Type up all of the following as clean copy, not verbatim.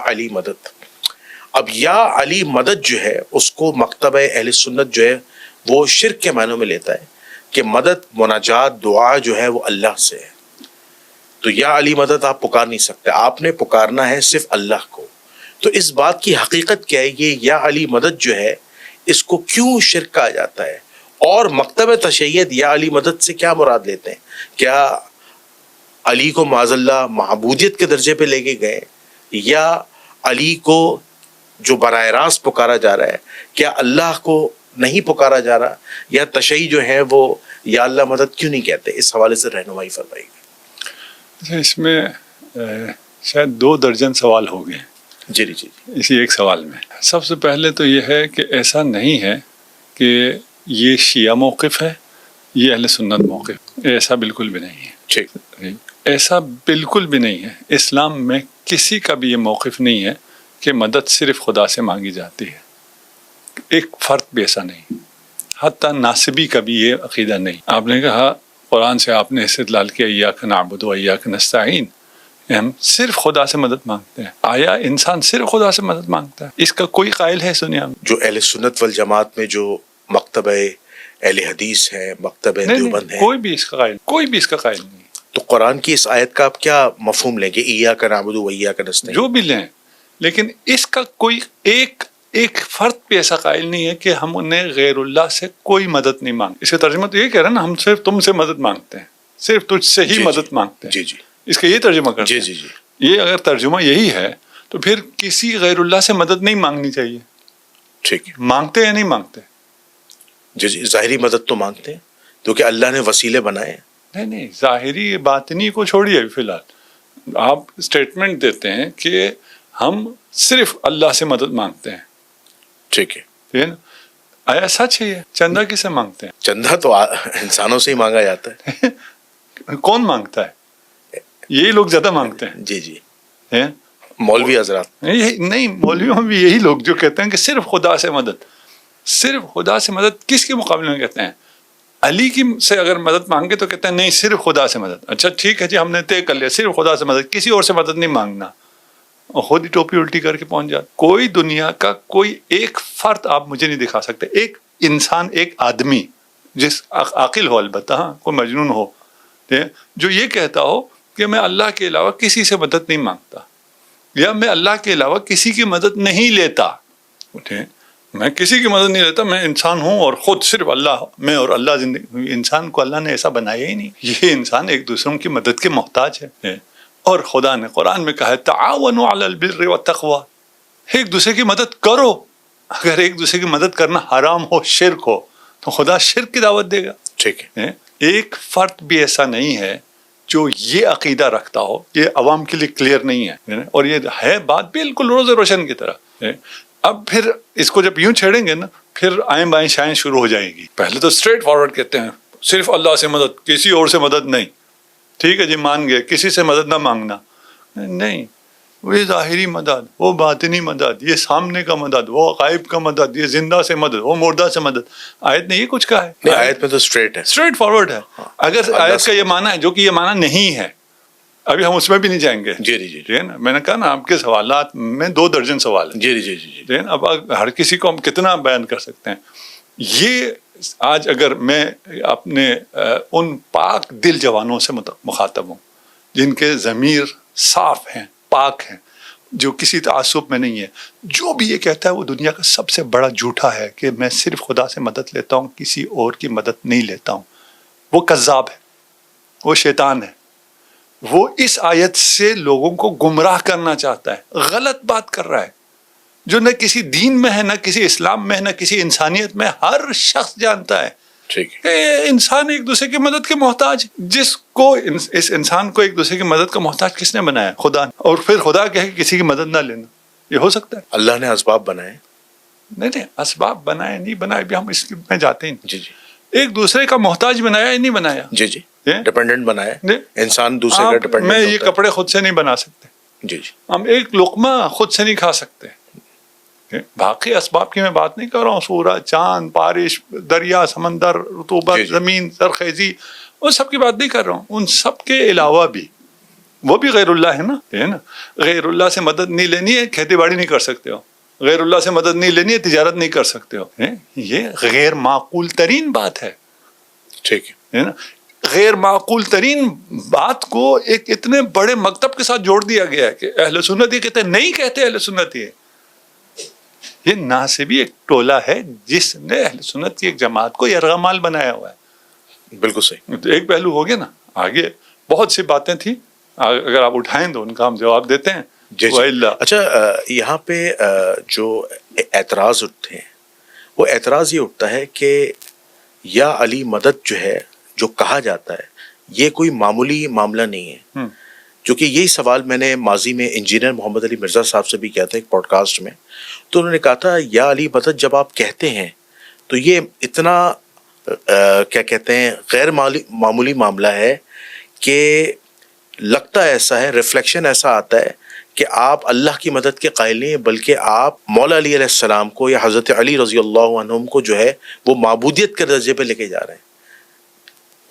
علی مدد. اب یا علی مدد جو ہے اس کو مکتبہ اہل سنت جو ہے وہ شرک کے معنوں میں لیتا ہے کہ مدد مناجات دعا جو ہے وہ اللہ سے ہے. تو یا علی مدد آپ پکار نہیں سکتے, آپ نے پکارنا ہے صرف اللہ کو. تو اس بات کی حقیقت کیا ہے, یہ یا علی مدد جو ہے اس کو کیوں شرک کہا جاتا ہے, اور مکتبہ تشیعیت یا علی مدد سے کیا مراد لیتے ہیں؟ کیا علی کو معاذ اللہ معبودیت کے درجے پہ لے کے گئے, یا علی کو جو براہ راست پکارا جا رہا ہے کیا اللہ کو نہیں پکارا جا رہا, یا تشیع جو ہے وہ یا اللہ مدد کیوں نہیں کہتے؟ اس حوالے سے رہنمائی فرمائیے. اس میں شاید 2 درجن سوال ہو گئے جی جی اسی ایک سوال میں. سب سے پہلے تو یہ ہے کہ ایسا نہیں ہے کہ یہ شیعہ موقف ہے, یہ اہل سنت موقف, ایسا بالکل بھی نہیں ہے. ٹھیک, ایسا بالکل بھی نہیں ہے. اسلام میں کسی کا بھی یہ موقف نہیں ہے کہ مدد صرف خدا سے مانگی جاتی ہے. ایک فرد بھی ایسا نہیں, حتیٰ ناصبی کا بھی یہ عقیدہ نہیں. آپ نے کہا قرآن سے آپ نے استدلال کیا ایاک نعبد و ایاک نستعین, ہم صرف خدا سے مدد مانگتے ہیں. آیا انسان صرف خدا سے مدد مانگتا ہے؟ اس کا کوئی قائل ہے دنیا میں؟ جو اہل سنت والجماعت میں جو مکتبہ اہل حدیث ہے, مکتبہ دیوبند ہے, کوئی بھی اس کا قائل نہیں. تو قرآن کی اس آیت کا آپ کیا مفہوم لیں گے, ایاک نعبد و ایاک نستعین؟ جو بھی لیں, لیکن اس کا کوئی ایک فرد بھی ایسا قائل نہیں ہے کہ ہم انہیں غیر اللہ سے کوئی مدد نہیں مانگتے. اس کا ترجمہ تو یہ کہہ رہا ہے نا, ہم صرف تم سے مدد مانگتے ہیں, صرف تجھ سے ہی مدد مانگتے ہیں. جی جی, اس کا یہ ترجمہ کرتے ہیں. جی جی, یہ اگر ترجمہ یہی ہے تو پھر کسی غیر اللہ سے مدد نہیں مانگنی چاہیے. ٹھیک ہے, مانگتے یا نہیں مانگتے؟ جی جی, ظاہری مدد تو مانگتے ہیں کیونکہ اللہ نے وسیلے بنائے. نہیں, ظاہری باطنی کو چھوڑیے. فی الحال آپ اسٹیٹمنٹ دیتے ہیں کہ ہم صرف اللہ سے مدد مانگتے ہیں. ٹھیک ہے نا, آیا سچ ہے یہ؟ چندہ کسے مانگتے ہیں؟ چندہ تو انسانوں سے ہی مانگا جاتا ہے. کون مانگتا ہے؟ یہی لوگ زیادہ مانگتے ہیں. جی جی, مولوی حضرات نہیں, مولویوں بھی یہی لوگ جو کہتے ہیں کہ صرف خدا سے مدد کس کے مقابلے میں کہتے ہیں؟ علی کی سے اگر مدد مانگے تو کہتے ہیں نہیں صرف خدا سے مدد. اچھا ٹھیک ہے جی, ہم نے طے کر لیا صرف خدا سے مدد, کسی اور سے مدد نہیں مانگنا, اور خود ہی ٹوپی الٹی کر کے پہنچ جاتا. کوئی دنیا کا کوئی ایک فرد آپ مجھے نہیں دکھا سکتے, ایک انسان, ایک آدمی جس عاقل ہو, البتہ کوئی مجنون ہو, جو یہ کہتا ہو کہ میں اللہ کے علاوہ کسی سے مدد نہیں مانگتا, یا میں اللہ کے علاوہ کسی کی مدد نہیں لیتا. میں کسی کی مدد نہیں لیتا, میں انسان ہوں اور خود صرف اللہ, میں اور اللہ زندگی. انسان کو اللہ نے ایسا بنایا ہی نہیں. یہ انسان ایک دوسروں کی مدد کے محتاج ہے. اور خدا نے قرآن میں کہا ہے تعاونوا علی البر والتقوی, ایک دوسرے کی مدد کرو. اگر ایک دوسرے کی مدد کرنا حرام ہو, شرک ہو, تو خدا شرک کی دعوت دے گا. ٹھیک ہے, ایک فرد بھی ایسا نہیں ہے جو یہ عقیدہ رکھتا ہو. یہ عوام کے لیے کلیئر نہیں ہے, اور یہ ہے بات بالکل روز روشن کی طرح. اب پھر اس کو جب یوں چھیڑیں گے نا, پھر آئیں بائیں شائیں شروع ہو جائے گی. پہلے تو اسٹریٹ فارورڈ کہتے ہیں صرف اللہ سے مدد, کسی اور سے مدد نہیں. ٹھیک ہے جی, مان گئے, کسی سے مدد نہ مانگنا. نہیں, وہ ظاہری مدد, وہ باطنی مدد, یہ سامنے کا مدد, وہ غائب کا مدد, یہ زندہ سے مدد, وہ مردہ سے مدد. آیت نے یہ کچھ کہا ہے؟ آیت میں تو اسٹریٹ فارورڈ ہے. اگر آیت کا یہ معنی ہے, جو کہ یہ معنی نہیں ہے, ابھی ہم اس میں بھی نہیں جائیں گے. جی جی جی نا, میں نے کہا نا آپ کے سوالات میں 2 درجن سوال ہیں. جی جی جی جی, اب ہر کسی کو ہم کتنا بیان کر سکتے ہیں. یہ آج اگر میں اپنے ان پاک دل جوانوں سے مخاطب ہوں جن کے ضمیر صاف ہیں, پاک ہیں, جو کسی تعصب میں نہیں ہے, جو بھی یہ کہتا ہے وہ دنیا کا سب سے بڑا جھوٹا ہے کہ میں صرف خدا سے مدد لیتا ہوں, کسی اور کی مدد نہیں لیتا ہوں, وہ کذاب ہے, وہ شیطان ہے. وہ اس آیت سے لوگوں کو گمراہ کرنا چاہتا ہے, غلط بات کر رہا ہے, جو نہ کسی دین میں ہے, نہ کسی اسلام میں ہے, نہ کسی انسانیت میں. ہر شخص جانتا ہے انسان ایک دوسرے کی مدد کے محتاج. جس کو اس انسان کو ایک دوسرے کی مدد کا محتاج کس نے بنایا؟ خدا نے. اور پھر خدا کہے کہ کسی کی مدد نہ لینا, یہ ہو سکتا ہے؟ اللہ نے اسباب بنائے. نہیں, اسباب بنائے نہیں بنائے بھی ہم اس میں جاتے ہیں. جی جی, ایک دوسرے کا محتاج بنایا یا نہیں بنایا؟ جی جی, ڈیپینڈنٹ بنایا. انسان دوسرے کا ڈیپینڈنٹ. میں یہ کپڑے خود سے نہیں بنا سکتے. جی جی, ہم ایک لقمہ خود سے نہیں کھا سکتے. باقی اسباب کی میں بات نہیں کر رہا ہوں, سورج, چاند, بارش, دریا, سمندر, رطوبت, زمین, سرخیزی, وہ سب کی بات نہیں کر رہا ہوں. ان سب کے علاوہ بھی وہ بھی غیر اللہ ہے نا. غیر اللہ سے مدد نہیں لینی ہے, کھیتی باڑی نہیں کر سکتے ہو. غیر اللہ سے مدد نہیں لینی ہے, تجارت نہیں کر سکتے ہو. یہ غیر معقول ترین بات ہے. ٹھیک ہے نا. غیر معقول ترین بات کو ایک اتنے بڑے مکتب کے ساتھ جوڑ دیا گیا ہے کہ اہل سنت یہ کہتے ہیں, نہیں کہتے اہل سنت. یہ ناسبی ایک ٹولہ ہے جس نے اہل سنت کی ایک جماعت کو یرغمال بنایا ہوا ہے. بالکل صحیح. تو ایک پہلو ہو گیا نا. آگے بہت سی باتیں تھیں, اگر آپ اٹھائیں تو ان کا ہم جواب دیتے ہیں. جی جی. اچھا, یہاں پہ جو اعتراض اٹھتے ہیں وہ اعتراض یہ اٹھتا ہے کہ یا علی مدد جو ہے جو کہا جاتا ہے یہ کوئی معمولی معاملہ نہیں ہے. کیونکہ یہی سوال میں نے ماضی میں انجینئر محمد علی مرزا صاحب سے بھی کیا تھا ایک پوڈ کاسٹ میں. تو انہوں نے کہا تھا یا علی مدد جب آپ کہتے ہیں تو یہ اتنا کیا کہتے ہیں غیر معمولی معاملہ ہے کہ لگتا ایسا ہے, ریفلیکشن ایسا آتا ہے کہ آپ اللہ کی مدد کے قائل نہیں ہیں بلکہ آپ مولا علی علیہ السلام کو یا حضرت علی رضی اللہ عنہم کو جو ہے وہ معبودیت کے درجے پہ لے کے جا رہے ہیں.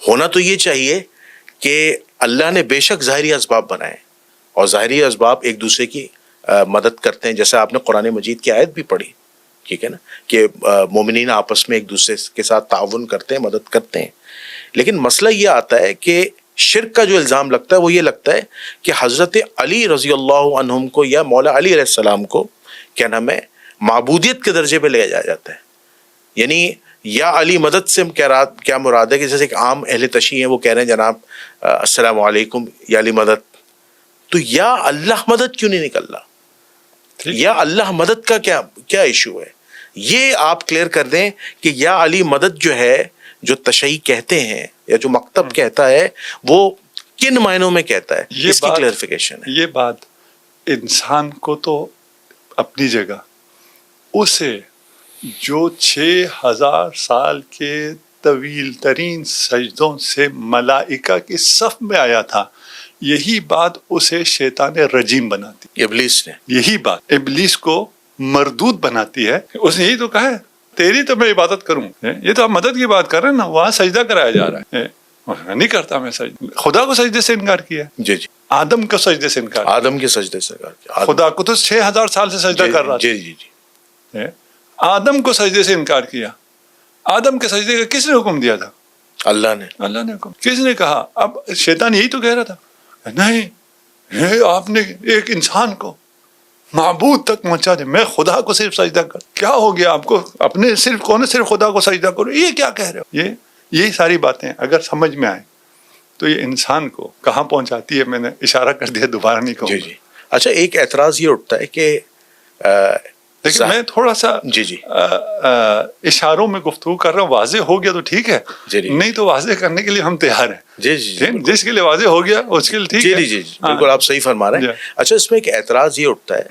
ہونا تو یہ چاہیے کہ اللہ نے بے شک ظاہری اسباب بنائے اور ظاہری اسباب ایک دوسرے کی مدد کرتے ہیں, جیسے آپ نے قرآن مجید کی آیت بھی پڑھی, ٹھیک ہے نا, کہ مومنین آپس میں ایک دوسرے کے ساتھ تعاون کرتے ہیں, مدد کرتے ہیں. لیکن مسئلہ یہ آتا ہے کہ شرک کا جو الزام لگتا ہے وہ یہ لگتا ہے کہ حضرت علی رضی اللہ عنہم کو یا مولا علی علیہ السلام کو کیا نام ہے معبودیت کے درجے پہ لے جایا جاتا ہے. یعنی یا علی مدد سے کیا مراد ہے کہ جیسے ایک عام اہل تشیع ہیں وہ کہہ رہے ہیں جناب السلام علیکم یا علی مدد, تو یا اللہ مدد کیوں نہیں نکل رہا؟ یا اللہ مدد کا کیا ایشو ہے؟ یہ آپ کلیئر کر دیں کہ یا علی مدد جو ہے جو تشیع کہتے ہیں یا جو مکتب کہتا ہے وہ کن معنوں میں کہتا ہے, اس کی کلیئرفیکیشن ہے. یہ بات انسان کو تو اپنی جگہ, اسے جو 6000 سال کے طویل ترین سجدوں سے ملائکہ کی صف میں آیا تھا, یہی بات اسے شیطان رجیم بناتی, ابلیس نے, یہی بات ابلیس کو مردود بناتی ہے. اس نے یہی تو کہا ہے تیری تو میں عبادت کروں. یہ تو آپ مدد کی بات کر رہے ہیں نا, وہاں سجدہ کرایا جا رہا ہے. میں نہیں کرتا, میں سجدہ, خدا کو سجدے سے انکار کیا. جی جی. آدم کو سجدے سے انکار, آدم کے سجدے سے انکار کیا. خدا کو تو 6000 سال سے سجدہ کر رہا تھا. جی جی جی. آدم کو سجدے سے انکار کیا. آدم کے سجدے کا کس نے حکم دیا تھا؟ اللہ نے. اللہ نے حکم. کس نے کہا؟ اب شیطان یہی تو کہہ رہا تھا, نہیں آپ نے ایک انسان کو معبود تک پہنچا دے, میں خدا کو صرف سجدہ کر. کیا ہو گیا آپ کو اپنے صرف کون صرف خدا کو سجدہ کرو, یہ کیا کہہ رہے ہو؟ یہ ساری باتیں اگر سمجھ میں آئیں تو یہ انسان کو کہاں پہنچاتی ہے. میں نے اشارہ کر دیا, دوبارہ نہیں کہوں. جی جی. اچھا, ایک اعتراض یہ اٹھتا ہے کہ لیکن میں تھوڑا سا جی جی اشاروں میں گفتگو کر رہا ہوں, واضح ہو گیا تو ٹھیک ہے, نہیں تو واضح کرنے کے لیے ہم تیار ہیں. جی جی. جس کے لیے واضح ہو گیا اس کے لیے ٹھیک ہے. جی جی بالکل آپ صحیح فرما رہے ہیں. اچھا, اس میں ایک اعتراض یہ اٹھتا ہے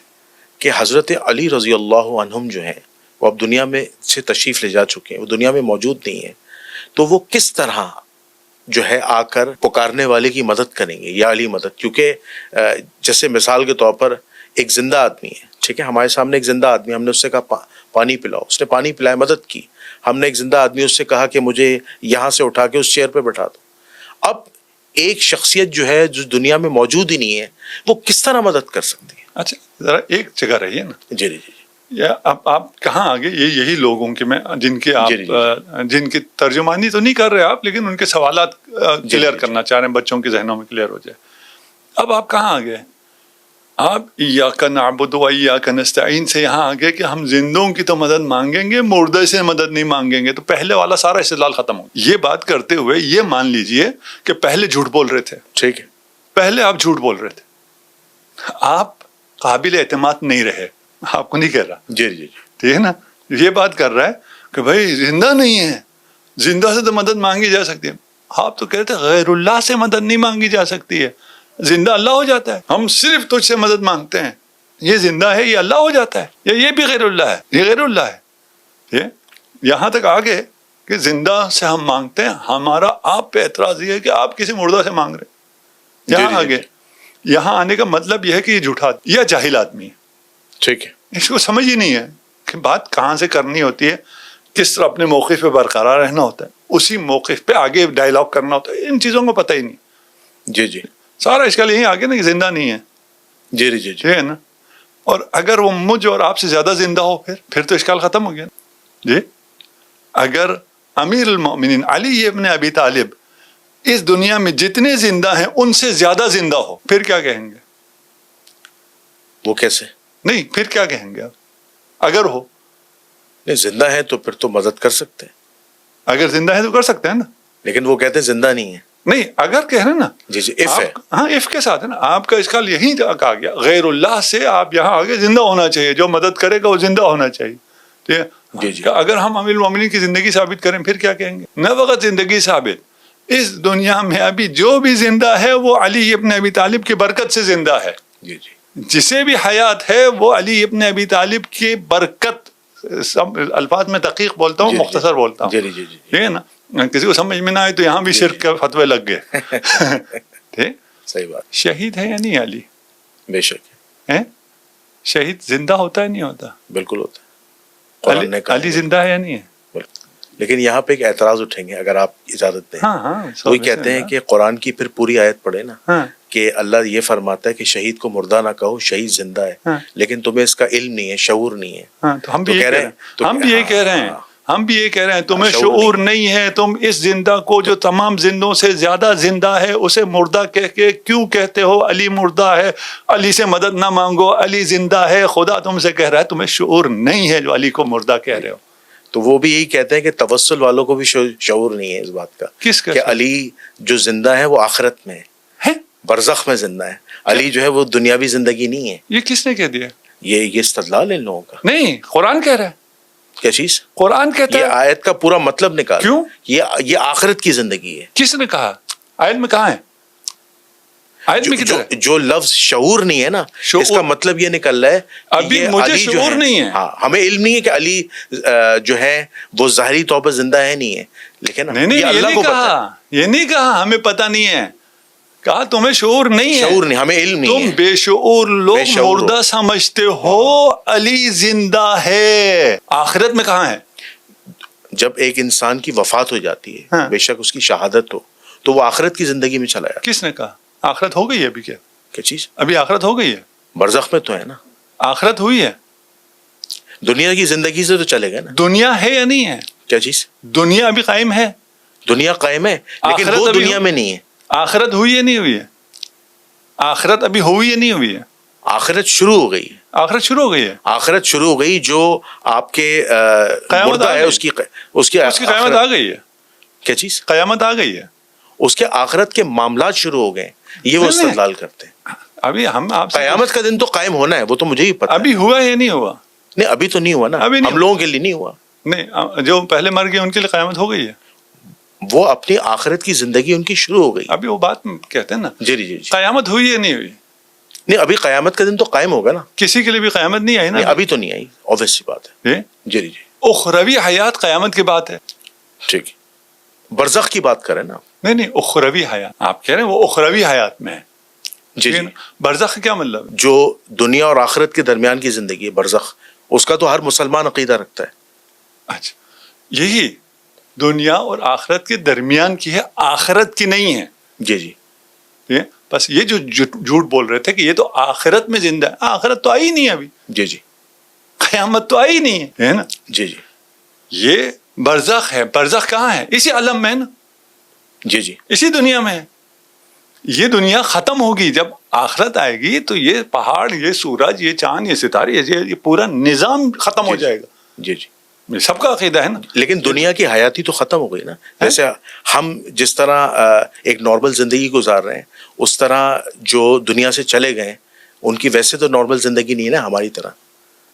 کہ حضرت علی رضی اللہ عنہم جو ہیں وہ اب دنیا میں سے تشریف لے جا چکے ہیں, وہ دنیا میں موجود نہیں ہیں, تو وہ کس طرح جو ہے آ کر پکارنے والے کی مدد کریں گے یا علی مدد. کیونکہ جیسے مثال کے طور پر ایک زندہ آدمی ہے, ٹھیک ہے, ہمارے سامنے ایک زندہ آدمی, ہم نے اس سے کہا پانی پلاؤ, اس نے پانی پلایا, مدد کی. ہم نے ایک زندہ آدمی اس سے کہا کہ مجھے یہاں سے اٹھا کے اس چیئر پہ بٹھا دو. اب ایک شخصیت جو ہے جو دنیا میں موجود ہی نہیں ہے وہ کس طرح مدد کر سکتی ہے؟ اچھا ذرا ایک جگہ رہیے نا. جی جی جی. یا آپ کہاں آگے یہی لوگوں کے میں جن کے آپ جن کی ترجمانی تو نہیں کر رہے آپ, لیکن ان کے سوالات کلیئر کرنا چاہ رہے ہیں, بچوں کے ذہنوں میں کلیئر ہو جائے. اب آپ کہاں آگے؟ آپ ایاک نعبد و ایاک نستعین سے یہاں آگے کہ ہم زندوں کی تو مدد مانگیں گے, مردے سے مدد نہیں مانگیں گے. تو پہلے والا سارا استدلال ختم ہو. یہ بات کرتے ہوئے یہ مان لیجئے کہ پہلے جھوٹ بول رہے تھے. ٹھیک ہے, پہلے آپ جھوٹ بول رہے تھے, آپ قابل اعتماد نہیں رہے. آپ کو نہیں کہہ رہا, جی جی ٹھیک ہے نا, یہ بات کر رہا ہے کہ بھائی زندہ نہیں ہے, زندہ سے تو مدد مانگی جا سکتی ہے. آپ تو کہتے ہیں غیر اللہ سے مدد نہیں مانگی جا سکتی ہے, زندہ اللہ ہو جاتا ہے. ہم صرف تجھ سے مدد مانگتے ہیں, یہ زندہ ہے یہ اللہ ہو جاتا ہے, یا یہ بھی غیر اللہ ہے, یہ غیر اللہ ہے. یہ یہاں تک آگے کہ زندہ سے ہم مانگتے ہیں, ہمارا آپ پہ اعتراض یہ ہے کہ آپ کسی مردہ سے مانگ رہے ہیں. یہاں آگے یہاں آنے کا مطلب یہ ہے کہ یہ جھوٹا یا جاہل آدمی ہے. ٹھیک ہے, اس کو سمجھ ہی نہیں ہے کہ بات کہاں سے کرنی ہوتی ہے, کس طرح اپنے موقف پہ برقرار رہنا ہوتا ہے, اسی موقف پہ آگے ڈائلاگ کرنا ہوتا ہے. ان چیزوں کو پتہ ہی نہیں. جی جی. سارا اشکال یہی آ گیا نا کہ زندہ نہیں ہے. جی جی جی ٹھیک ہے نا. اور اگر وہ مجھ اور آپ سے زیادہ زندہ ہو پھر تو اشکال ختم ہو گیا. جی اگر امیر المومنین علی ابن ابی طالب اس دنیا میں جتنے زندہ ہیں ان سے زیادہ زندہ ہو پھر کیا کہیں گے؟ وہ کیسے؟ نہیں پھر کیا کہیں گے آپ؟ اگر ہو نہیں زندہ ہے تو پھر تو مدد کر سکتے ہیں. اگر زندہ ہے تو کر سکتے ہیں نا. لیکن وہ کہتے ہیں زندہ نہیں ہے. نہیں اگر کہہ رہے ہیں نا. جی جی اف ہے. ہاں اف کے ساتھ ہے نا. آپ کا اشکال یہی کہا گیا غیر اللہ سے آپ یہاں آگے زندہ ہونا چاہیے. جو مدد کرے گا وہ زندہ ہونا چاہیے. ٹھیک ہے. جی جی اگر ہم امیر المومنین کی زندگی ثابت کریں پھر کیا کہیں گے؟ نہ وقت زندگی ثابت. اس دنیا میں ابھی جو بھی زندہ ہے وہ علی ابن ابی طالب کی برکت سے زندہ ہے. جی جی جسے بھی حیات ہے وہ علی ابن ابی طالب کی برکت. الفاظ میں تحقیق بولتا ہوں جی مختصر بولتا ہوں. جی جی جی ٹھیک ہے نا. کسی کو سمجھ میں نہ آئے تو یہاں بھی شرک کے فتوے لگ گئے. ٹھیک. صحیح بات. شہید ہے یا نہیں علی؟ بے شک ہے. شہید زندہ ہوتا ہے نہیں ہوتا؟ بالکل ہوتا ہے. قرآن نے کہا علی زندہ ہے یا نہیں ہے؟ لیکن یہاں پہ ایک اعتراض اٹھیں گے اگر آپ اجازت دیں. ہاں وہی کہتے ہیں کہ قرآن کی پھر پوری آیت پڑھے نا ہاں کہ اللہ یہ فرماتا ہے کہ شہید کو مردہ نہ کہو شہید زندہ ہے. ہاں. لیکن تمہیں اس کا علم نہیں ہے شعور نہیں ہے. ہاں تو ہم تو بھی کہہ یہ رہے کہہ ہیں رہے تو ہیں. ہم بھی یہی کہہ رہے ہیں. ہم بھی یہ کہہ رہے ہیں تمہیں شعور نہیں ہے. تم اس زندہ کو جو تمام زندوں سے زیادہ زندہ ہے اسے مردہ کہہ کے کیوں کہتے ہو علی مردہ ہے؟ علی سے مدد نہ مانگو علی زندہ ہے. خدا تم سے کہہ رہا ہے تمہیں شعور نہیں ہے جو علی کو مردہ کہہ رہے ہو. تو وہ بھی یہی کہتے ہیں کہ توسل والوں کو بھی شعور نہیں ہے اس بات کا کس کا کہ علی جو زندہ ہے وہ آخرت میں ہے؟ برزخ میں زندہ ہے. علی جو ہے وہ دنیاوی زندگی نہیں ہے. یہ کس نے کہہ دیا؟ یہ استدلال ہے ان لوگوں کا. نہیں قرآن کہہ رہا ہے. کیا چیز؟ قرآن کہتا یہ ہے. آیت کا پورا مطلب نکال. کیوں؟ یہ آخرت کی زندگی ہے. کس نے کہا؟ آیت میں کہاں ہے؟ آیت میں کدھر ہے؟ جو لفظ شعور نہیں ہے نا اس کا مطلب یہ نکل رہا ہے ابھی مجھے شعور نہیں ہے. ہاں ہمیں علم نہیں ہے کہ علی جو ہے وہ ظاہری طور پر زندہ ہے نہیں ہے. لیکن نہیں یہ اللہ کو کہا. یہ نہیں کہا ہمیں پتہ نہیں ہے. کہا تمہیں شعور نہیں ہے. شعور نہیں ہمیں علم نہیں ہے. تم بے شعور لوگ مردہ سمجھتے ہو. علی زندہ ہے. آخرت میں کہاں ہے؟ جب ایک انسان کی وفات ہو جاتی ہے بے شک اس کی شہادت ہو تو وہ آخرت کی زندگی میں چلا جاتا ہے. کس نے کہا آخرت ہو گئی ہے؟ ابھی کیا چیز؟ ابھی آخرت ہو گئی ہے. برزخ میں تو ہے نا. آخرت ہوئی ہے. دنیا کی زندگی سے تو چلے گا نا. دنیا ہے یا نہیں ہے؟ کیا چیز؟ دنیا ابھی قائم ہے. دنیا قائم ہے لیکن وہ دنیا میں نہیں ہے. آخرت ہوئی ہے نہیں ہوئی ہے؟ آخرت ابھی ہوئی ہے نہیں ہوئی ہے؟ آخرت شروع ہو گئی ہے. آخرت شروع ہو گئی ہے. آخرت شروع ہو گئی. جو آپ کے مردہ ہے اس کی قیامت آ گئی ہے. کیا چیز؟ قیامت آ گئی ہے. اس کے آخرت کے معاملات شروع ہو گئے. یہ وہ استدلال کرتے ہیں. ابھی ہم آپ قیامت کا دن تو قائم ہونا ہے وہ تو مجھے ہی پتا. ابھی ہوا یا نہیں ہوا؟ نہیں ابھی تو نہیں ہوا نا. ہم لوگوں کے لیے نہیں ہوا. نہیں جو پہلے مر گئے ان کے لیے قیامت ہو گئی ہے. وہ اپنی آخرت کی زندگی ان کی شروع ہو گئی. ابھی وہ بات کہتے ہیں نا. جی جی جی. قیامت ہوئی یا نہیں ہوئی؟ نہیں ابھی قیامت کا دن تو قائم ہوگا نا. کسی کے لیے بھی قیامت نہیں آئی نا. ابھی تو نہیں آئی. obvious سی بات ہے. جی جی. اخروی حیات قیامت کی بات ہے. ٹھیک ہے. برزخ کی بات کریں نا. نہیں اخروی حیات آپ کہہ رہے ہیں وہ اخروی حیات میں ہے. جی جی. برزخ کیا مطلب؟ جو دنیا اور آخرت کے درمیان کی زندگی ہے برزخ اس کا تو ہر مسلمان عقیدہ رکھتا ہے. اچھا یہی دنیا اور آخرت کے درمیان کی ہے آخرت کی نہیں ہے. جی جی. بس یہ جو جھوٹ بول رہے تھے کہ یہ تو آخرت میں زندہ ہے. آخرت تو آئی نہیں ابھی. جی جی. قیامت تو آئی نہیں ہے نا. جی جی. یہ برزخ ہے. برزخ کہاں ہے؟ اسی عالم میں نا. جی جی. اسی دنیا میں ہے. یہ دنیا ختم ہوگی. جب آخرت آئے گی تو یہ پہاڑ یہ سورج یہ چاند یہ ستارے یہ پورا نظام ختم ہو جائے گا. جی جی. سب کا عقیدہ ہے نا. لیکن دنیا کی حیاتی تو ختم ہو گئی نا. جیسے ہم جس طرح ایک نارمل زندگی گزار رہے ہیں اس طرح جو دنیا سے چلے گئے ان کی ویسے تو نارمل زندگی نہیں ہے نا ہماری طرح.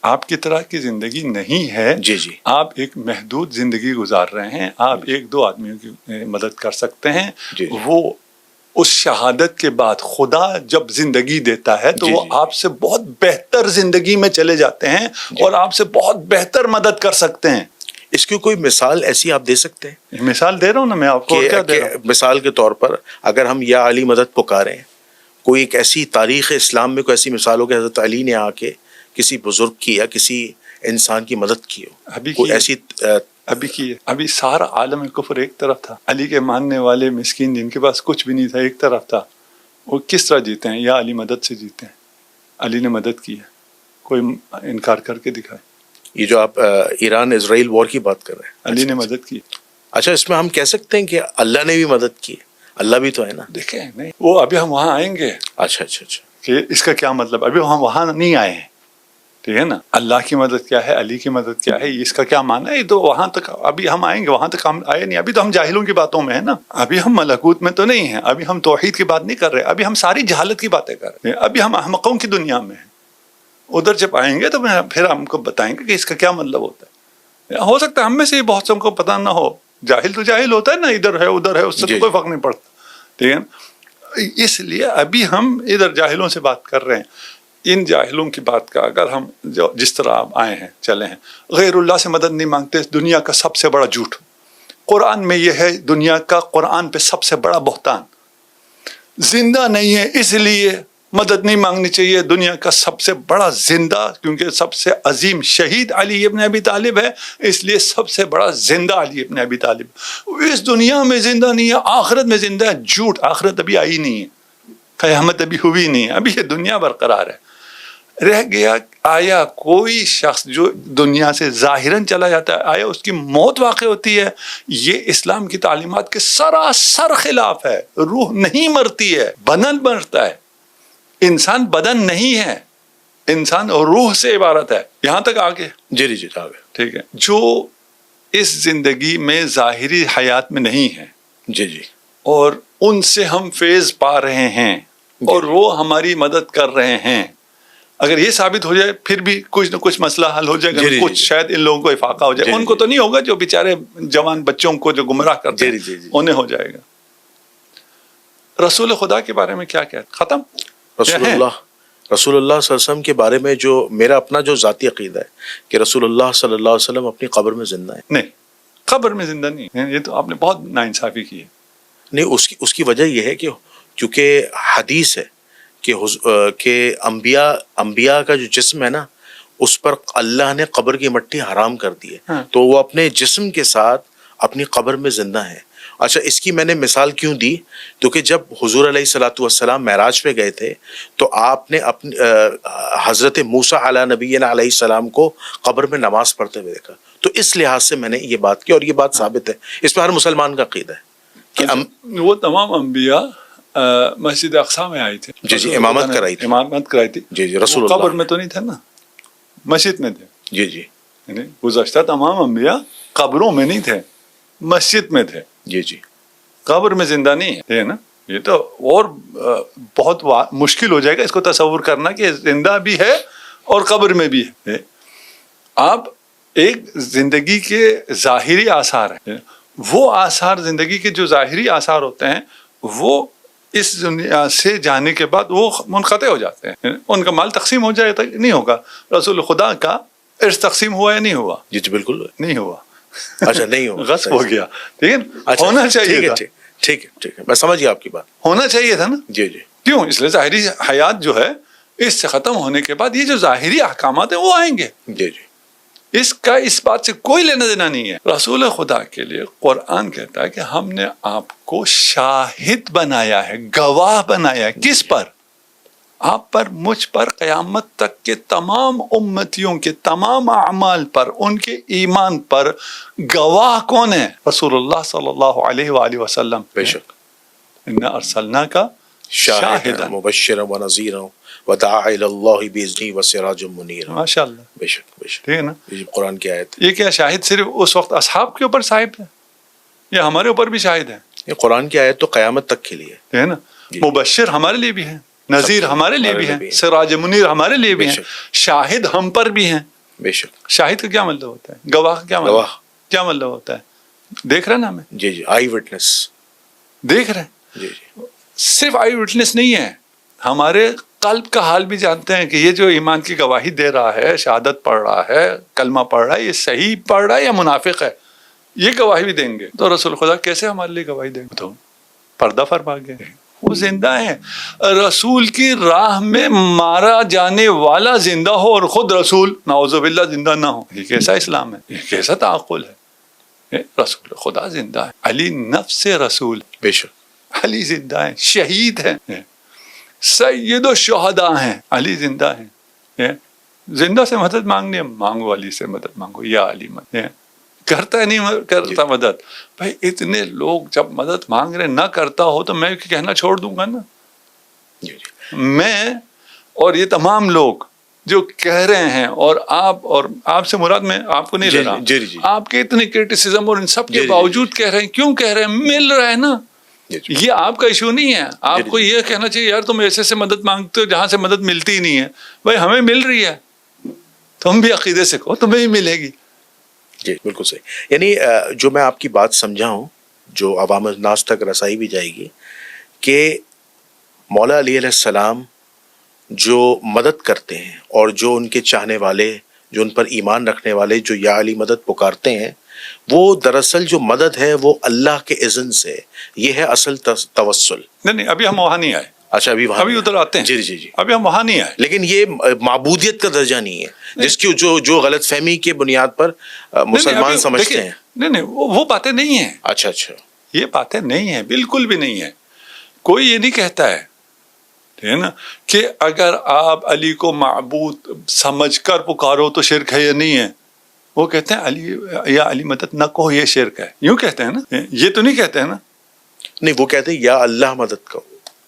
آپ کی طرح کی زندگی نہیں ہے. جی جی. آپ ایک محدود زندگی گزار رہے ہیں. آپ ایک دو آدمیوں کی مدد کر سکتے ہیں. جی. وہ اس شہادت کے بعد خدا جب زندگی دیتا ہے تو وہ آپ سے بہت بہتر زندگی میں چلے جاتے ہیں اور آپ سے بہت بہتر مدد کر سکتے ہیں. اس کی کوئی مثال ایسی آپ دے سکتے ہیں؟ مثال دے رہا ہوں نا میں آپ کو. کیا دے رہا ہوں؟ مثال کے طور پر اگر ہم یا علی مدد پکاریں کوئی ایک ایسی تاریخ اسلام میں کوئی ایسی مثال ہو کہ حضرت علی نے آ کے کسی بزرگ کی یا کسی انسان کی مدد کی ہو. ابھی کوئی ایسی ابھی کی ہے. ابھی سارا عالم کفر ایک طرف تھا. علی کے ماننے والے مسکین جن کے پاس کچھ بھی نہیں تھا ایک طرف تھا. وہ کس طرح جیتے ہیں؟ یا علی مدد سے جیتے ہیں، علی نے مدد کی ہے، کوئی انکار کر کے دکھائے. یہ جو آپ ایران اسرائیل وار کی بات کر رہے ہیں، علی نے مدد کی. اچھا اس میں ہم کہہ سکتے ہیں کہ اللہ نے بھی مدد کی ہے؟ اللہ بھی تو ہے نا. دیکھیں نہیں، وہ ابھی ہم وہاں آئیں گے اچھا اچھا اچھا. کہ اس کا کیا مطلب، ابھی ہم وہاں نہیں آئے ہیں، ٹھیک ہے نا. اللہ کی مدد کیا ہے، علی کی مدد کیا ہے، اس کا کیا معنی ہے، یہ تو وہاں تک ابھی ہم آئیں گے، وہاں تک ہم آئے نہیں. ابھی تو ہم جاہلوں کی باتوں میں ہیں نا، ابھی ہم ملکوت میں تو نہیں ہیں، ابھی ہم توحید کی بات نہیں کر رہے، ابھی ہم ساری جہالت کی باتیں کر رہے ہیں، ابھی ہم احمقوں کی دنیا میں ہیں. ادھر جب آئیں گے تو پھر ہم کو بتائیں گے کہ اس کا کیا مطلب ہوتا ہے. ہو سکتا ہے ہم میں سے بہت سے کو پتہ نہ ہو، جاہل تو جاہل ہوتا ہے نا، ادھر ہے ادھر ہے، اس سے تو کوئی فرق نہیں پڑتا، ٹھیک ہے. اس لیے ابھی ہم ادھر جاہلوں سے بات کر رہے ہیں. ان جاہلوں کی بات کا اگر ہم جس طرح آپ آئے ہیں چلے ہیں، غیر اللہ سے مدد نہیں مانگتے، دنیا کا سب سے بڑا جھوٹ. قرآن میں یہ ہے دنیا کا، قرآن پہ سب سے بڑا بہتان. زندہ نہیں ہے اس لیے مدد نہیں مانگنی چاہیے، دنیا کا سب سے بڑا زندہ، کیونکہ سب سے عظیم شہید علی ابن ابی طالب ہے، اس لیے سب سے بڑا زندہ علی ابن ابی طالب. اس دنیا میں زندہ نہیں ہے، آخرت میں زندہ ہے. جھوٹ، آخرت ابھی آئی نہیں ہے، قیامت ابھی ہوئی نہیں ہے، ابھی یہ دنیا برقرار ہے. رہ گیا آیا کوئی شخص جو دنیا سے ظاہراً چلا جاتا ہے، آیا اس کی موت واقع ہوتی ہے؟ یہ اسلام کی تعلیمات کے سراسر خلاف ہے. روح نہیں مرتی ہے، بدن مرتا ہے. انسان بدن نہیں ہے، انسان روح سے عبارت ہے. یہاں تک آگے جی جی جی آگے ٹھیک ہے. جو اس زندگی میں ظاہری حیات میں نہیں ہے، جی جی، اور ان سے ہم فیض پا رہے ہیں اور وہ ہماری مدد کر رہے ہیں، اگر یہ ثابت ہو جائے پھر بھی کچھ نہ کچھ مسئلہ حل ہو جائے گا. کچھ شاید ان لوگوں کو افاقہ ہو جائے، ان کو تو نہیں ہوگا، جو بیچارے جوان بچوں کو جو گمراہ کرتے ہیں انہیں ہو جائے گا. رسول خدا کے بارے میں کیا کہتے؟ ختم. رسول اللہ صلی اللہ علیہ وسلم کے بارے میں جو میرا اپنا جو ذاتی عقیدہ ہے کہ رسول اللہ صلی اللہ علیہ وسلم اپنی قبر میں زندہ ہے. نہیں، قبر میں زندہ نہیں ہے، یہ تو آپ نے بہت ناانصافی کی ہے. نہیں، اس کی وجہ یہ ہے کہ کیونکہ حدیث ہے کہ انبیاء کا جو جسم ہے نا، اس پر اللہ نے قبر کی مٹی حرام کر دی ہے، تو وہ اپنے جسم کے ساتھ اپنی قبر میں زندہ ہیں. اچھا اس کی میں نے مثال کیوں دی؟ کیونکہ جب حضور علیہ الصلوۃ والسلام معراج پہ گئے تھے تو آپ نے اپنے حضرت موسیٰ علیہ نبینا علیہ السلام کو قبر میں نماز پڑھتے ہوئے دیکھا. تو اس لحاظ سے میں نے یہ بات کی، اور یہ بات ثابت ہے، اس پہ ہر مسلمان کا عقیدہ ہے کہ وہ تمام انبیاء مسجد اقصی میں آئی تھی. جی جی، امامت کرائی تھی. جی جی، رسول اللہ قبر میں تو نہیں تھے نا، مسجد میں تھے. جی جی، یعنی گزشتہ تمام انبیاء قبروں میں نہیں تھے، مسجد میں تھے. جی جی، قبر میں زندہ نہیں ہے نا. یہ تو اور بہت مشکل ہو جائے گا اس کو تصور کرنا کہ زندہ بھی ہے اور قبر میں بھی ہے. آپ ایک زندگی کے ظاہری آثار ہیں، وہ آثار زندگی کے جو ظاہری آثار ہوتے ہیں وہ اس دنیا سے جانے کے بعد وہ منقطع ہو جاتے ہیں. ان کا مال تقسیم ہو جائے تک نہیں ہوگا. رسول خدا کا ارث تقسیم ہوا یا نہیں ہوا؟ جی جی بالکل نہیں ہوا. اچھا نہیں ہوا، غصب ہو گیا. ٹھیک ہے، ہونا چاہیے تھا. ٹھیک ہے، میں سمجھ گیا آپ کی بات. ہونا چاہیے تھا نا. جی جی، کیوں؟ اس لیے ظاہری حیات جو ہے اس سے ختم ہونے کے بعد یہ جو ظاہری احکامات ہیں وہ آئیں گے. جی جی، اس کا اس بات سے کوئی لینا دینا نہیں ہے. رسول خدا کے لیے قرآن کہتا ہے کہ ہم نے آپ کو شاہد بنایا ہے، گواہ بنایا ہے. کس پر؟ آپ پر، مجھ پر، قیامت تک کے تمام امتیوں کے تمام اعمال پر، ان کے ایمان پر گواہ کون ہے؟ رسول اللہ صلی اللہ علیہ وآلہ وسلم. بے شک. اِنَّا أَرْسَلْنَاكَ شاہدا مبشرا ونذیرا وداعیا الی اللہ باذنہ وسراجا منیرا. ماشاء اللہ. بے شک بے شک. ٹھیک ہے نا. یہ قرآن کی آیت. یہ کیا شاہد صرف اس وقت اصحاب کے اوپر صاحب ہے؟ یہ ہمارے اوپر بھی شاہد ہے. یہ قرآن کی آیت تو قیامت تک کے لیے ہے نا. مبشر ہمارے لیے بھی ہے، نذیر ہمارے لیے بھی ہے، سراج منیر ہمارے لیے بھی ہیں، شاہد ہم پر بھی ہیں. بے شک. شاہد کا کیا مطلب ہوتا ہے؟ گواہ کا کیا مطلب؟ کیا مطلب ہوتا ہے؟ دیکھ رہے نا ہمیں. جی جی، آئی وٹنس. دیکھ رہے ہیں. جی جی، صرف آئی وٹنس نہیں ہے، ہمارے قلب کا حال بھی جانتے ہیں کہ یہ جو ایمان کی گواہی دے رہا ہے، شہادت پڑھ رہا ہے، کلمہ پڑھ رہا ہے، یہ صحیح پڑھ رہا ہے یا منافق ہے، یہ گواہی بھی دیں گے. تو رسول خدا کیسے ہمارے لیے گواہی دیں گے؟ تو پردہ فرما گئے، وہ زندہ ہیں. رسول کی راہ میں مارا جانے والا زندہ ہو اور خود رسول نعوذ باللہ زندہ نہ ہو، یہ کیسا اسلام ہے؟ یہ کیسا تعقل ہے؟ رسول خدا زندہ ہے. علی نفس رسول. بے شک. علی زندہ ہے، شہید ہے. سید الشہداء ہیں، علی زندہ ہیں، زندہ سے مدد مانگنی ہے، مانگو علی سے مدد مانگو، یا علی مدد کرتا ہے، نہیں کرتا مدد. بھائی اتنے لوگ جب مدد مانگ رہے نہ کرتا ہو تو میں کہنا چھوڑ دوں گا نا. میں اور یہ تمام لوگ جو کہہ رہے ہیں، اور آپ سے مراد میں آپ کو نہیں لے رہا، آپ کے اتنے کرٹیسزم اور ان سب کے باوجود کہہ رہے ہیں. کیوں کہہ رہے ہیں؟ مل رہا ہے نا. یہ آپ کا ایشو نہیں ہے. آپ کو یہ کہنا چاہیے یار تم ایسے سے مدد مانگتے ہو جہاں سے مدد ملتی ہی نہیں ہے. بھائی ہمیں مل رہی ہے، تم بھی عقیدے سے کہو تمہیں ہی ملے گی. جی بالکل صحیح. یعنی جو میں آپ کی بات سمجھا ہوں، جو عوام الناس تک رسائی بھی جائے گی، کہ مولا علی علیہ السلام جو مدد کرتے ہیں اور جو ان کے چاہنے والے، جو ان پر ایمان رکھنے والے جو یا علی مدد پکارتے ہیں، وہ دراصل جو مدد ہے وہ اللہ کے اذن سے. یہ ہے اصل توسل. نہیں ابھی ہم وہاں نہیں آئے. اچھا ابھی ادھر آتے ہیں. جی ابھی ہم وہاں نہیں آئے. لیکن یہ معبودیت کا درجہ نہیں ہے جس کی جو غلط فہمی کے بنیاد پر مسلمان سمجھتے ہیں. نہیں وہ باتیں نہیں ہیں. اچھا یہ باتیں نہیں ہیں، بالکل بھی نہیں ہیں. کوئی یہ نہیں کہتا ہے نا کہ اگر آپ علی کو معبود سمجھ کر پکارو تو شرک ہے یا نہیں ہے. وہ کہتے ہیں علی یا علی مدد نہ کہو یہ شرک ہے. یوں کہتے ہیں نا. یہ تو نہیں کہتے ہیں نا. نہیں وہ کہتے ہیں یا اللہ مدد کرو.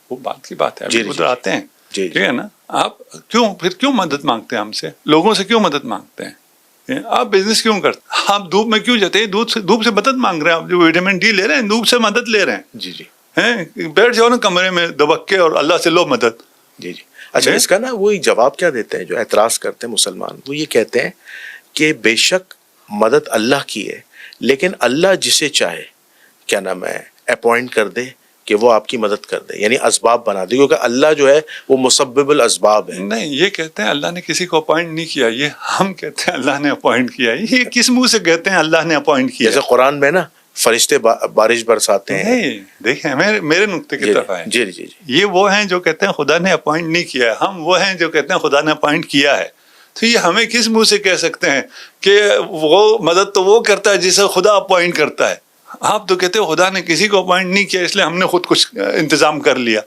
وہ بات کی بات ہے. ادھر آتے ہیں. ٹھیک ہے نا. آپ کیوں مدد مانگتے ہیں ہم سے؟ لوگوں سے کیوں مدد مانگتے ہیں؟ آپ بزنس کیوں کرتے ہیں؟ آپ دھوپ میں کیوں جاتے ہیں؟ دھوپ سے مدد مانگ رہے ہیں. آپ جو وٹامن ڈی لے رہے ہیں دھوپ سے مدد لے رہے ہیں. جی بیٹھ جاؤ نا کمرے میں دبک کے اور اللہ سے لو مدد. جی اچھا اس کا نا وہی جواب کیا دیتے ہیں جو اعتراض کرتے ہیں مسلمان؟ وہ یہ کہتے ہیں کہ بے شک مدد اللہ کی ہے، لیکن اللہ جسے چاہے کیا نام ہے اپوائنٹ کر دے کہ وہ آپ کی مدد کر دے، یعنی اسباب بنا دے، کیونکہ اللہ جو ہے وہ مسبب الاسباب ہے. نہیں یہ کہتے ہیں اللہ نے کسی کو اپوائنٹ نہیں کیا. یہ ہم کہتے ہیں اللہ نے اپوائنٹ کیا. یہ کس منہ سے کہتے ہیں اللہ نے اپوائنٹ کیا؟ جیسے قرآن میں نا فرشتے بارش برساتے ہیں. دیکھیں میرے نقطے کی طرف آئے. جی یہ وہ ہیں جو کہتے ہیں خدا نے اپوائنٹ نہیں کیا ہے. ہم وہ ہیں جو کہتے ہیں خدا نے اپوائنٹ کیا ہے. تو یہ ہمیں کس منہ سے کہہ سکتے ہیں کہ وہ مدد تو وہ کرتا ہے جسے خدا اپوائنٹ کرتا ہے. آپ تو کہتے ہو خدا نے کسی کو اپوائنٹ نہیں کیا اس لیے ہم نے خود کچھ انتظام کر لیا.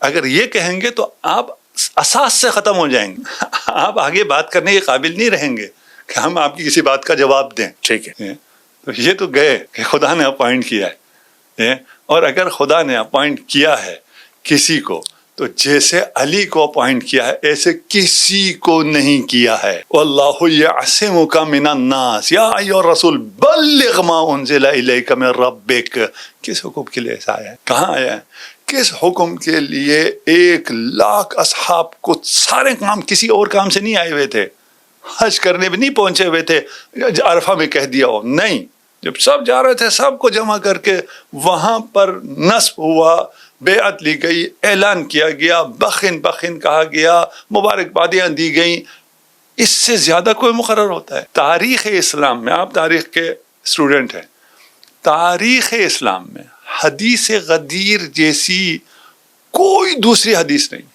اگر یہ کہیں گے تو آپ اساس سے ختم ہو جائیں گے. آپ آگے بات کرنے کے قابل نہیں رہیں گے کہ ہم آپ کی کسی بات کا جواب دیں. ٹھیک ہے. تو یہ تو گئے کہ خدا نے اپوائنٹ کیا ہے. اور اگر خدا نے اپوائنٹ کیا ہے کسی کو تو جیسے علی کو اپوائنٹ کیا ہے ایسے کسی کو نہیں کیا ہے. واللہ یعصمک من الناس یا ایھا الرسول بلغ ما انزل الیک من ربک. کس حکم کے لیے ایسا آیا ہے؟ کہاں آیا ہے؟ کس حکم کے لیے 1,00,000 اصحاب کو سارے کام کسی اور کام سے نہیں آئے ہوئے تھے، حج کرنے بھی نہیں پہنچے ہوئے تھے عرفہ میں کہہ دیا ہو. نہیں، جب سب جا رہے تھے سب کو جمع کر کے وہاں پر نصب ہوا، بیعت لی گئی، اعلان کیا گیا، بخن کہا گیا، مبارکبادیاں دی گئیں. اس سے زیادہ کوئی مقرر ہوتا ہے؟ تاریخ اسلام میں، آپ تاریخ کے اسٹوڈنٹ ہیں، تاریخ اسلام میں حدیث غدیر جیسی کوئی دوسری حدیث نہیں.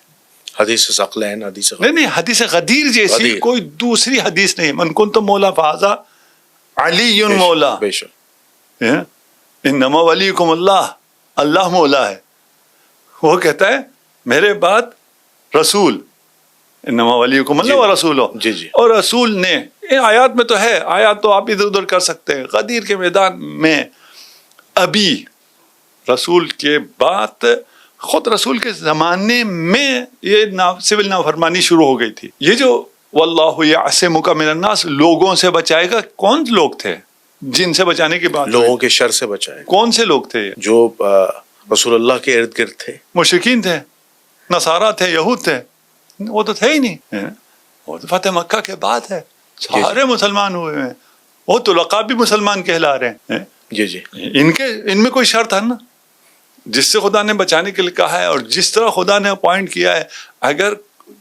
حدیث ثقلین، نہیں حدیث غدیر جیسی کوئی دوسری حدیث نہیں. من کنت مولا فہذا علی مولا. بے شک. انما ولیکم اللہ، اللہ مولا ہے. وہ کہتا ہے میرے بعد رسول، انما ولیکم اللہ و رسولہ. جی اور رسول نے آیات میں تو ہے، آیات تو آپ ادھر ادھر کر سکتے ہیں. غدیر کے میدان میں ابھی رسول کے بعد خود رسول کے زمانے میں یہ سول نافرمانی شروع ہو گئی تھی. یہ جو واللہ یعصمک من الناس لوگوں سے بچائے گا، کون لوگ تھے جن سے بچانے کی بات؟ لوگوں کے شر سے بچائے. کون سے لوگ تھے؟ جو رسول اللہ کے ارد گرد تھے. مشرکین تھے، نصارہ تھے، یہود تھے. وہ تو تھے ہی نہیں. وہ تو فتح مکہ کے بعد ہے، سارے مسلمان ہوئے ہیں. وہ تو لقب بھی مسلمان کہلا رہے ہیں. جی ان میں کوئی شر تھا نا جس سے خدا نے بچانے کے لیے کہا ہے، اور جس طرح خدا نے اپوائنٹ کیا ہے. اگر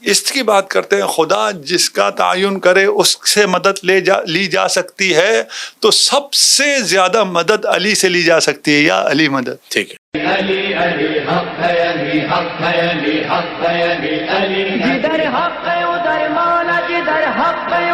اس کی بات کرتے ہیں خدا جس کا تعین کرے اس سے مدد لی جا سکتی ہے، تو سب سے زیادہ مدد علی سے لی جا سکتی ہے. یا علی مدد. ٹھیک ہے. علی علی حق ہے، علی حق ہے، علی حق ہے، علی علی جدھر حق ہے ادھر مولا، جدھر حق ہے